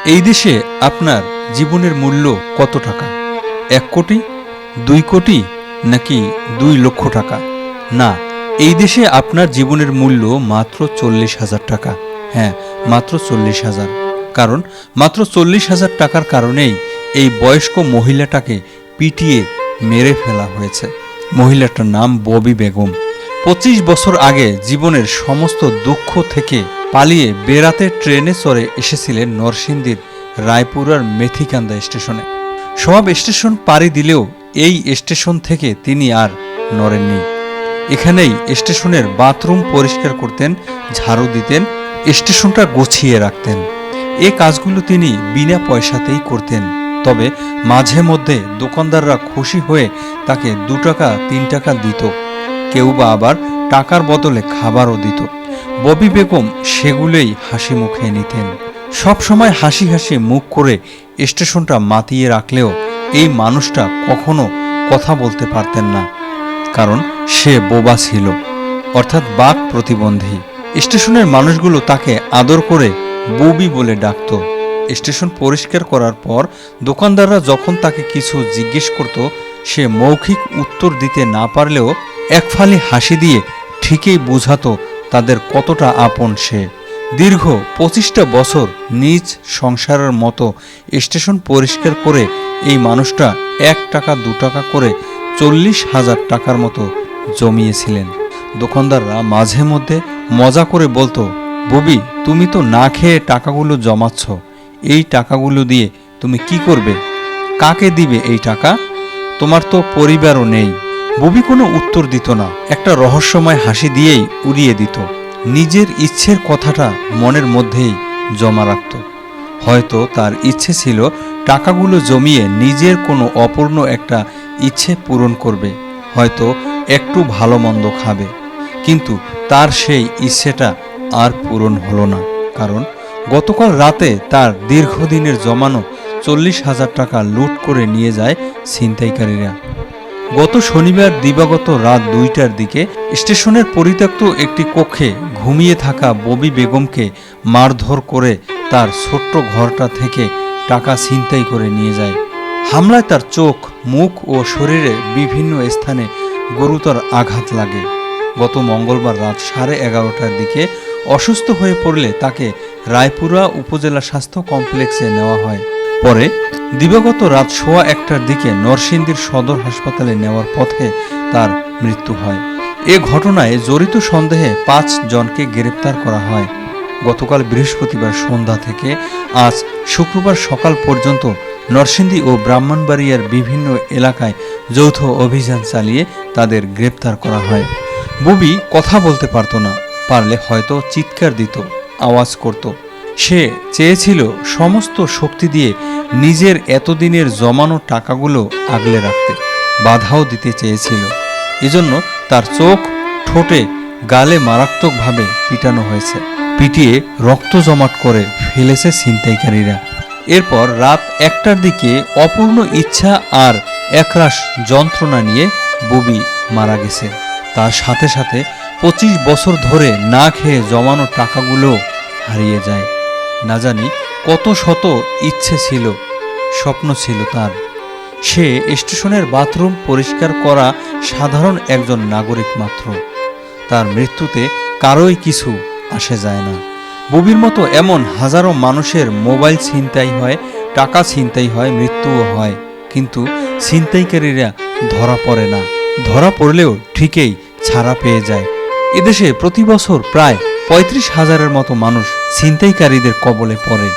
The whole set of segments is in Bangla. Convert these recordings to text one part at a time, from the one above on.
এই দেশে আপনার জীবনের মূল্য কত টাকা? ১ কোটি, ২ কোটি, নাকি ২ লক্ষ টাকা? না, এই দেশে আপনার জীবনের মূল্য মাত্র ৪০,০০০ টাকা। হ্যাঁ, মাত্র ৪০,০০০। কারণ মাত্র ৪০,০০০ টাকার কারণেই এই বয়স্ক মহিলাটাকে পিটিয়ে মেরে ফেলা হয়েছে। মহিলাটার নাম ববি বেগম। ২৫ বছর আগে জীবনের সমস্ত দুঃখ থেকে পালিয়ে বেড়াতে ট্রেনে চড়ে এসেছিলেন নরসিংদীর রায়পুরার মেথিকান্দা স্টেশনে। সব স্টেশন পাড়ি দিলেও এই স্টেশন থেকে তিনি আর নড়েননি। এখানেই স্টেশনের বাথরুম পরিষ্কার করতেন, ঝাড়ু দিতেন, স্টেশনটা গুছিয়ে রাখতেন। এ কাজগুলো তিনি বিনা পয়সাতেই করতেন। তবে মাঝে মধ্যে দোকানদাররা খুশি হয়ে তাকে ২ টাকা ৩ টাকা দিত, কেউ বা আবার টাকার বদলে খাবারও দিত। ববি বেগম সেগুলোই হাসি মুখে নিতেন। সব সময় হাসি হাসি মুখ করে স্টেশনটা মাতিয়ে রাখলেও এই মানুষটা কখনো কথা বলতে পারতেন না, কারণ সে বোবা ছিল, অর্থাৎ বাক প্রতিবন্ধী। স্টেশনের মানুষগুলো তাকে আদর করে ববি বলে ডাকত। স্টেশন পরিষ্কার করার পর দোকানদাররা যখন তাকে কিছু জিজ্ঞেস করত, সে মৌখিক উত্তর দিতে না পারলেও এক ফালি হাসি দিয়ে ঠিকই বোঝাতো তাদের কতটা আপন সে। দীর্ঘ ২৫টা বছর নিজ সংসারের মতো স্টেশন পরিষ্কার করে এই মানুষটা ১ টাকা ২ টাকা করে ৪০,০০০ টাকার মতো জমিয়েছিলেন। দোকানদাররা মাঝে মধ্যে মজা করে বলতো, ববি, তুমি তো না খেয়ে টাকাগুলো জমাচ্ছ, এই টাকাগুলো দিয়ে তুমি কি করবে? কাকে দিবে এই টাকা? তোমার তো পরিবারও নেই। ববি কোনো উত্তর দিত না, একটা রহস্যময় হাসি দিয়েই উড়িয়ে দিত। নিজের ইচ্ছের কথাটা মনের মধ্যেই জমা রাখত। হয়তো তার ইচ্ছে ছিল টাকাগুলো জমিয়ে নিজের কোনো অপূর্ণ একটা ইচ্ছে পূরণ করবে, হয়তো একটু ভালো মন্দ খাবে। কিন্তু তার সেই ইচ্ছেটা আর পূরণ হলো না, কারণ গতকাল রাতে তার দীর্ঘদিনের জমানো ৪০,০০০ টাকা লুট করে নিয়ে যায় ছিনতাইকারীরা। গত শনিবার দিবাগত রাত ২টার দিকে স্টেশনের পরিত্যক্ত একটি কক্ষে ঘুমিয়ে থাকা ববি বেগমকে মারধর করে তার ছোট্ট ঘরটা থেকে টাকা ছিনতাই করে নিয়ে যায়। হামলায় তার চোখ, মুখ ও শরীরে বিভিন্ন স্থানে গুরুতর আঘাত লাগে। গত মঙ্গলবার রাত 11:30টার দিকে অসুস্থ হয়ে পড়লে তাকে রায়পুরা উপজেলা স্বাস্থ্য কমপ্লেক্সে নেওয়া হয়। পরে দিবাগত রাত 1:15টার দিকে নরসিংদীর সদর হাসপাতালে নেওয়ার পথে তার মৃত্যু হয়। এ ঘটনায় জড়িত সন্দেহে ৫ জনকে গ্রেপ্তার করা হয়। গতকাল বৃহস্পতিবার সন্ধ্যা থেকে আজ শুক্রবার সকাল পর্যন্ত নরসিংদী ও ব্রাহ্মণবাড়িয়ার বিভিন্ন এলাকায় যৌথ অভিযান চালিয়ে তাদের গ্রেপ্তার করা হয়। ববি কথা বলতে পারত না, পারলে হয়তো চিৎকার দিত, আওয়াজ করত। সে চেয়েছিল সমস্ত শক্তি দিয়ে নিজের এতদিনের জমানো টাকাগুলো আগলে রাখতে, বাধাও দিতে চেয়েছিল। এজন্য তার চোখ, ঠোঁটে, গালে মারাত্মকভাবে পিটানো হয়েছে। পিটিয়ে রক্ত জমাট করে ফেলেছে ছিনতাইকারীরা। এরপর রাত 1টার দিকে অপূর্ণ ইচ্ছা আর একরাশ যন্ত্রণা নিয়ে ববি মারা গেছে। তার সাথে সাথে 25 বছর ধরে না খেয়ে জমানো টাকাগুলো হারিয়ে যায়। না জানি কত শত ইচ্ছে ছিল, স্বপ্ন ছিল তার। সে স্টেশনের বাথরুম পরিষ্কার করা সাধারণ একজন নাগরিক মাত্র। তার মৃত্যুতে কারোই কিছু আসে যায় না। ববির মতো এমন হাজারো মানুষের মোবাইল ছিনতাই হয়, টাকা ছিনতাই হয়, মৃত্যুও হয়, কিন্তু ছিনতাইকারীরা ধরা পড়ে না। ধরা পড়লেও ঠিকই ছাড়া পেয়ে যায়। এদেশে প্রতি বছর প্রায় 35,000-এর মতো মানুষ ছিনতাইকারীদের কবলে পড়ে।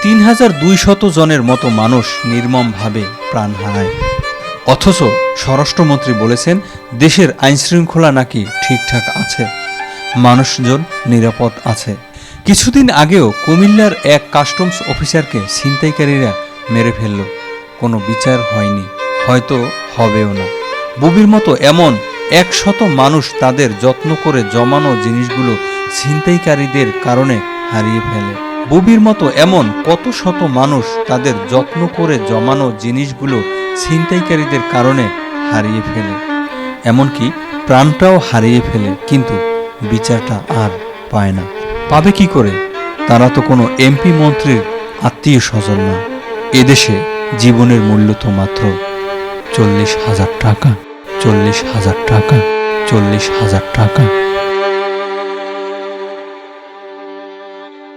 3,200 জনের মতো মানুষ নির্মমভাবে প্রাণ হারায়। অথচ স্বরাষ্ট্রমন্ত্রী বলেছেন দেশের আইনশৃঙ্খলা নাকি ঠিকঠাক আছে, মানুষজন নিরাপদ আছে। কিছুদিন আগেও কুমিল্লার এক কাস্টমস অফিসারকে ছিনতাইকারীরা মেরে ফেলল, কোনো বিচার হয়নি, হয়তো হবেও না। ববির মতো এমন 100 মানুষ তাদের যত্ন করে জমানো জিনিসগুলো ছিনতাইকারীদের কারণে হারিয়ে ফেলে। ববির মতো এমন কত শত মানুষ তাদের যত্ন করে জমানো জিনিসগুলো ছিনতাইকারীদের কারণে হারিয়ে ফেলে, এমনকি প্রাণটাও হারিয়ে ফেলে, কিন্তু বিচারটা আর পায় না। পাবে কি করে? তারা তো কোনো এমপি মন্ত্রীর আত্মীয় স্বজন না। এদেশে জীবনের মূল্য তো মাত্র 40,000 টাকা, 40,000 টাকা, 40,000 টাকা।